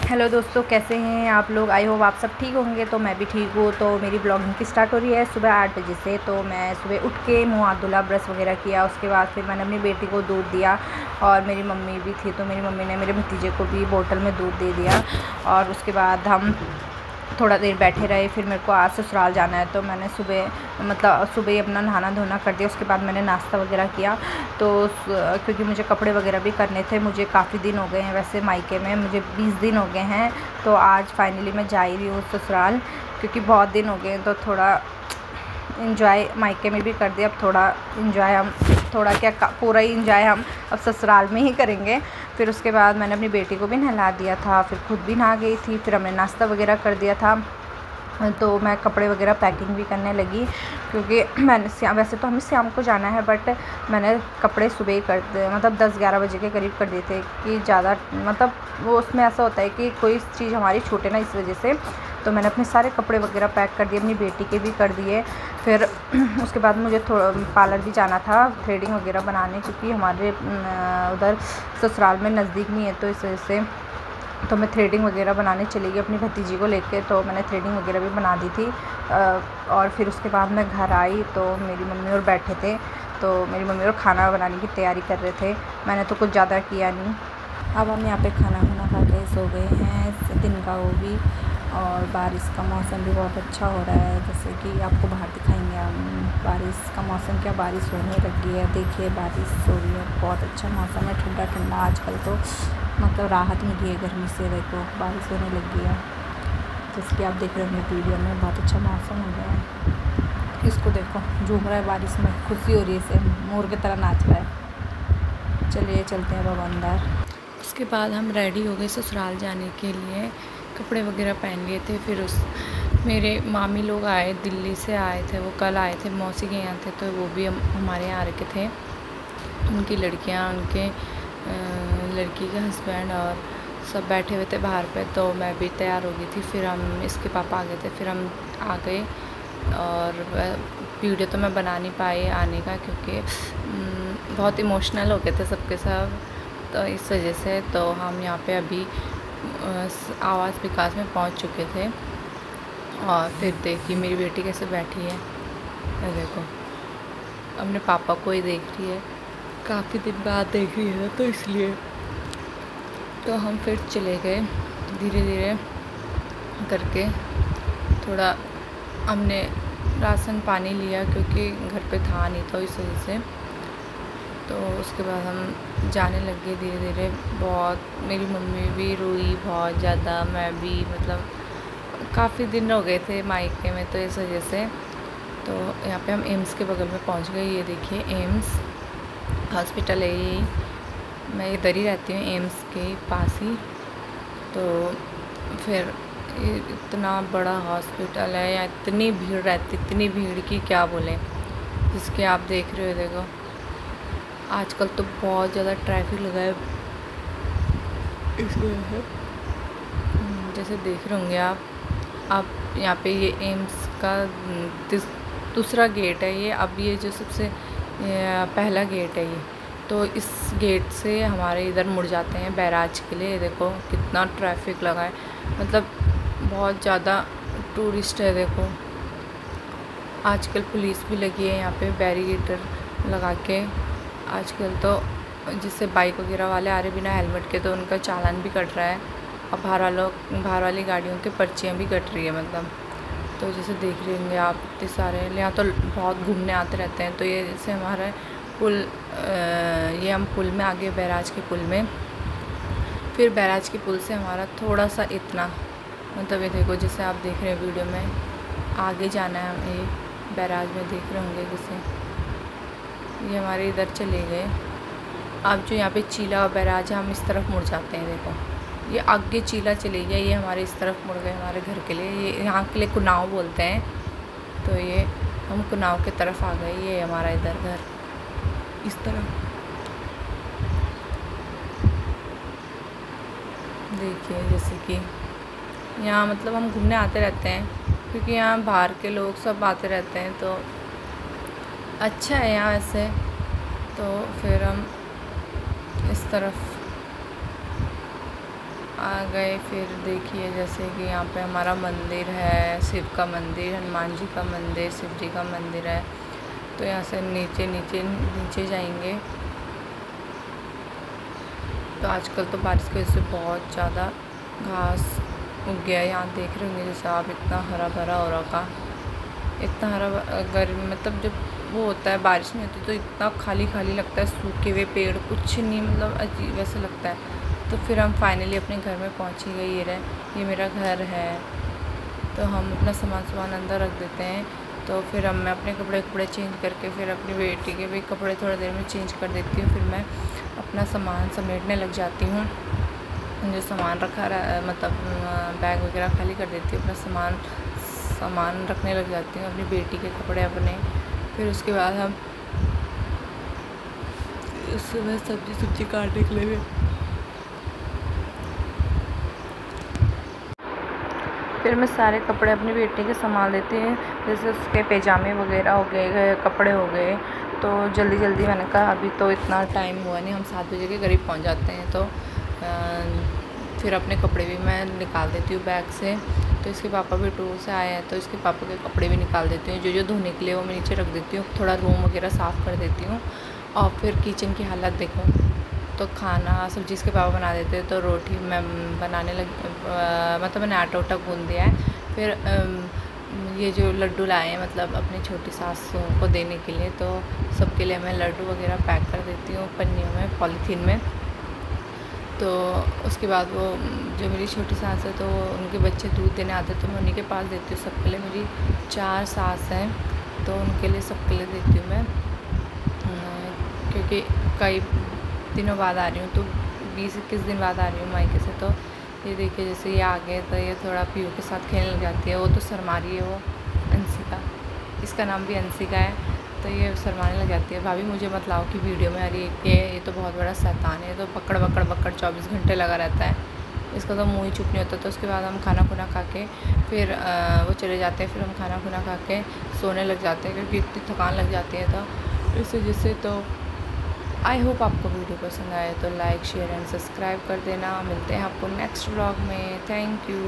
Hello दोस्तों, कैसे हैं आप लोग। आई होप आप सब ठीक होंगे। तो मैं भी ठीक हूँ। तो मेरी ब्लॉगिंग की स्टार्ट हो रही है सुबह 8 बजे से। तो मैं सुबह उठ के मुँह हाथ धुला, ब्रश वगैरह किया। उसके बाद फिर मैंने अपनी बेटी को दूध दिया और मेरी मम्मी भी थी, तो मेरी मम्मी ने मेरे भतीजे को भी बोतल में दूध दे दिया। और उसके बाद हम थोड़ा देर बैठे रहे। फिर मेरे को आज ससुराल जाना है, तो मैंने सुबह ही अपना नहाना धोना कर दिया। उसके बाद मैंने नाश्ता वगैरह किया। तो क्योंकि मुझे कपड़े वगैरह भी करने थे। मुझे काफ़ी दिन हो गए हैं, वैसे मायके में मुझे 20 दिन हो गए हैं। तो आज फाइनली मैं जा ही रही हूँ ससुराल, क्योंकि बहुत दिन हो गए हैं। तो थोड़ा इन्जॉय मायके में भी कर दिया। अब थोड़ा इन्जॉय हम थोड़ा क्या पूरा ही इन्जॉय हम अब ससुराल में ही करेंगे। फिर उसके बाद मैंने अपनी बेटी को भी नहला दिया था, फिर खुद भी नहा गई थी। फिर हमने नाश्ता वगैरह कर दिया था। तो मैं कपड़े वगैरह पैकिंग भी करने लगी, क्योंकि मैंने वैसे तो हमें शाम को जाना है, बट मैंने कपड़े सुबह ही कर दिए, मतलब 10-11 बजे के करीब कर दिए थे कि ज़्यादा मतलब वो उसमें ऐसा होता है कि कोई चीज़ हमारी छूटे ना, इस वजह से। तो मैंने अपने सारे कपड़े वगैरह पैक कर दिए, अपनी बेटी के भी कर दिए। फिर उसके बाद मुझे थोड़ा पार्लर भी जाना था, थ्रेडिंग वगैरह बनाने, क्योंकि हमारे उधर ससुराल में नज़दीक नहीं है, तो इस वजह से तो मैं थ्रेडिंग वगैरह बनाने चली गई अपनी भतीजी को लेके। तो मैंने थ्रेडिंग वगैरह भी बना दी थी। और फिर उसके बाद मैं घर आई तो मेरी मम्मी और बैठे थे। तो मेरी मम्मी और खाना बनाने की तैयारी कर रहे थे। मैंने तो कुछ ज़्यादा किया नहीं। अब हम यहाँ पे खाना खा के सो गए हैं, दिन का वो भी। और बारिश का मौसम भी बहुत अच्छा हो रहा है, जैसे कि आपको बाहर दिखाएंगे हम। बारिश का मौसम, क्या बारिश होने लगी है, देखिए बारिश हो रही है। बहुत अच्छा मौसम है, ठंडा ठंडा। आजकल तो मतलब राहत मिली है गर्मी से। देखो बारिश होने लगी है, जैसे कि आप देख रहे होंगे वीडियो में। बहुत अच्छा मौसम हो गया है। इसको देखो झूम रहा है बारिश में, खुशी हो रही है, इसे मोर की तरह नाच रहा है। चलिए चलते हैं अब अंदर। उसके बाद हम रेडी हो गए ससुराल जाने के लिए, कपड़े वगैरह पहन लिए थे। फिर मेरे मामी लोग आए, दिल्ली से आए थे, वो कल आए थे, मौसी के यहाँ थे। तो वो भी हमारे यहाँ रखे थे। उनकी लड़कियाँ, उनके लड़की के हस्बैंड और सब बैठे हुए थे बाहर पे। तो मैं भी तैयार हो गई थी। फिर हम इसके पापा आ गए थे, फिर हम आ गए। और वीडियो तो मैं बना नहीं पाई आने का, क्योंकि बहुत इमोशनल हो गए थे सबके सब, तो इस वजह से। तो हम यहाँ पे अभी आवास विकास में पहुँच चुके थे। और फिर देखिए मेरी बेटी कैसे बैठी है, देखो अपने पापा को ही देख रही है, काफ़ी दिन बाद देख रही है, तो इसलिए। तो हम फिर चले गए धीरे धीरे करके। थोड़ा हमने राशन पानी लिया, क्योंकि घर पे था नहीं, तो इस वजह से। तो उसके बाद हम जाने लग गए धीरे धीरे। बहुत मेरी मम्मी भी रोई बहुत ज़्यादा, मैं भी, मतलब काफ़ी दिन हो गए थे मायके में, तो इस वजह से। तो यहाँ पे हम एम्स के बगल में पहुँच गए। ये देखिए एम्स हॉस्पिटल है, ये मैं इधर ही रहती हूँ, एम्स के पास ही। तो फिर इतना बड़ा हॉस्पिटल है, यहाँ इतनी भीड़ रहती, इतनी भीड़ की क्या बोलें, जिसके आप देख रहे हो। देखो आजकल तो बहुत ज़्यादा ट्रैफिक लगा है, इसलिए जैसे देख रहे होंगे आप यहाँ पे ये एम्स का दूसरा गेट है ये। अब ये जो सबसे पहला गेट है ये, तो इस गेट से हमारे इधर मुड़ जाते हैं बैराज के लिए। देखो कितना ट्रैफिक लगा है, मतलब बहुत ज़्यादा टूरिस्ट है। देखो आजकल पुलिस भी लगी है यहाँ पे बैरिकेटर लगा के। आजकल तो जिससे बाइक वगैरह वाले आ रहे बिना हेलमेट के, तो उनका चालान भी कट रहा है। और बाहर वाली गाड़ियों की पर्चियाँ भी कट रही है, मतलब। तो जैसे देख रहे होंगे आप, इतने सारे यहाँ तो बहुत घूमने आते रहते हैं। तो ये जैसे हमारा पुल, ये हम पुल में आगे, बैराज के पुल में। फिर बैराज के पुल से हमारा थोड़ा सा इतना, मतलब ये देखो जैसे आप देख रहे हैं वीडियो में, आगे जाना है। ये बैराज में देख रहे होंगे जैसे ये हमारे इधर चले गए। अब जो यहाँ पे चीला और बैराज है, हम इस तरफ मुड़ जाते हैं। देखो ये आगे चीला चले गया, ये हमारे इस तरफ मुड़ गए हमारे घर के लिए। ये यहाँ के लिए कुनाव बोलते हैं। तो ये हम कुनाव की तरफ आ गए। ये हमारा इधर घर इस तरफ देखिए, जैसे कि यहाँ मतलब हम घूमने आते रहते हैं, क्योंकि यहाँ बाहर के लोग सब आते रहते हैं। तो अच्छा है यहाँ वैसे। तो फिर हम इस तरफ आ गए। फिर देखिए जैसे कि यहाँ पे हमारा मंदिर है, शिव का मंदिर, हनुमान जी का मंदिर, शिव जी का मंदिर है। तो यहाँ से नीचे नीचे नीचे जाएंगे। तो आजकल तो बारिश की वजह से बहुत ज़्यादा घास उग गया है। यहाँ देख रहे होंगे जैसे आप, इतना हरा भरा हो रखा, इतना हरा। गर्मी मतलब जब वो होता है, बारिश नहीं होती तो इतना खाली खाली लगता है, सूखे हुए पेड़, कुछ नहीं, मतलब अजीब वैसे लगता है। तो फिर हम फाइनली अपने घर में पहुँच ही गए। ये मेरा घर है। तो हम अपना सामान अंदर रख देते हैं। तो फिर मैं अपने कपड़े चेंज करके फिर अपनी बेटी के भी कपड़े थोड़ी देर में चेंज कर देती हूँ। फिर मैं अपना सामान समेटने लग जाती हूँ। जो सामान रखा मतलब बैग वगैरह खाली कर देती हूँ, अपना सामान रखने लग जाती हूँ, अपनी बेटी के कपड़े अपने। फिर उसके बाद हम सुबह सब्जी काटने के लिए फिर मैं सारे कपड़े अपनी बेटी के संभाल देती हूँ। जैसे उसके पैजामे वगैरह हो गए, कपड़े हो गए। तो जल्दी मैंने कहा अभी तो इतना टाइम हुआ नहीं, हम 7 बजे के करीब पहुँच जाते हैं। तो फिर अपने कपड़े भी मैं निकाल देती हूँ बैग से। तो इसके पापा भी टूर से आए हैं, तो इसके पापा के कपड़े भी निकाल देती हूँ। जो धोने के लिए वो मैं नीचे रख देती हूँ। थोड़ा रूम वगैरह साफ़ कर देती हूँ। और फिर किचन की हालत देखो, तो खाना सब्जी इसके पापा बना देते हैं। तो रोटी मैं बनाने मतलब मैंने आटा उटा गूँध दिया है। फिर ये जो लड्डू लाए हैं मतलब अपनी छोटी सासू को देने के लिए, तो सबके लिए मैं लड्डू वगैरह पैक कर देती हूँ पन्नियों में, पॉलीथीन में। तो उसके बाद वो जो मेरी छोटी सास है, तो उनके बच्चे दूध देने आते हैं, तो मैं उन्हीं के पास देती हूँ। सबके लिए मेरी 4 सास हैं, तो उनके लिए सबके लिए देती हूँ मैं। क्योंकि कई दिनों बाद आ रही हूँ, तो 20-21 दिन बाद आ रही हूँ मायके से। तो ये देखिए जैसे ये आ गए, तो ये थोड़ा पीयू के साथ खेलने लग जाती है। वो तो शर्मा रही है, वो अंशिका, इसका नाम भी अंशिका है। तो ये शर्माने लग जाती है। भाभी मुझे मत लाओ कि वीडियो में, अरे ये तो बहुत बड़ा शैतान है, तो पकड़ 24 घंटे लगा रहता है, इसका तो मुँह ही चुप नहीं होता। तो उसके बाद हम खाना खुना खा के फिर वो चले जाते हैं। फिर हम खाना खुना खा के सोने लग जाते हैं, क्योंकि इतनी थकान लग जाती है। तो इस वजह से तो आई होप आपको वीडियो पसंद आए तो लाइक शेयर एंड सब्सक्राइब कर देना। मिलते हैं आपको नेक्स्ट व्लॉग में। Thank you.